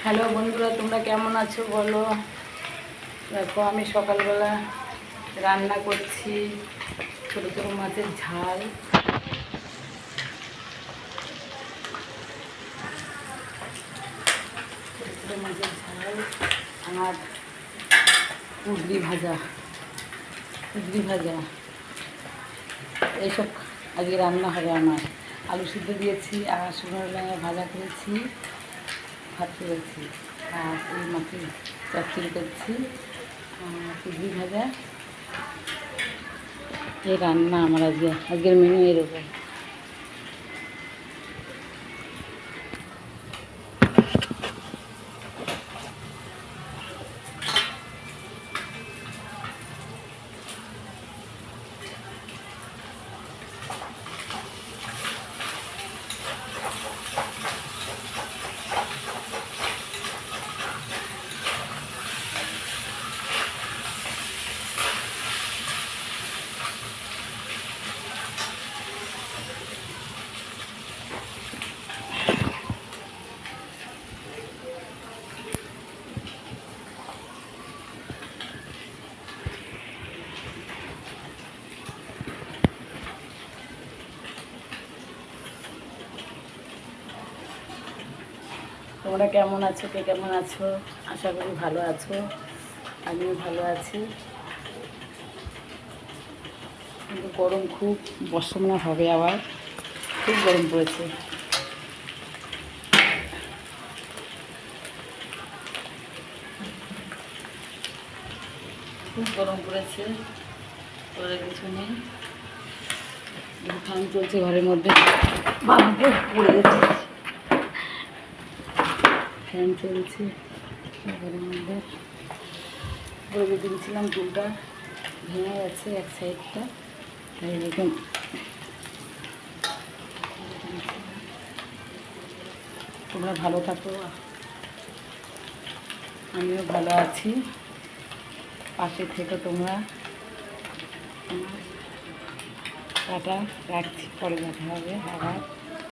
Hello বন্ধুরা, তোমরা কেমন আছো বলো। দেখো আমি সকালবেলা রান্না করছি ছোটো ছোটো মাছের ঝাল। ছোটো ছোটো মাছের ঝাল আর কুঁদরি ভাজা এইসব আজকে রান্না হবে আমার। আলু সিদ্ধ দিয়েছি আর শুকনো লঙ্কা ভাজা করেছি, ভাত করেছি আর এই মাছের চচ্চড়ি করছি, কুঁদরি ভাজা। এই রান্না আমার আজকের মেনু এরকম। তোমরা কেমন আছো, কে কেমন আছো? আশা করি ভালো আছো, আমিও ভালো আছি। কিন্তু গরম খুব, বর্ষা মনে হবে আবার, খুব গরম পড়েছে। খুব গরম পড়েছে, ওদের কিছু নেই। ফ্যান চলছে ঘরের মধ্যে, বাবা পড়ে যাচ্ছে। ফ্যান চলছে ঘরের মধ্যে, বলে দিয়েছিলাম চুলটা ভেঙে গেছে এক সাইডটা, তাই এরকম। তোমরা ভালো থাকো, আমিও ভালো আছি, পাশে থেকো তোমরা। টাটা, রাখছি, পরে দেখা হবে আবার।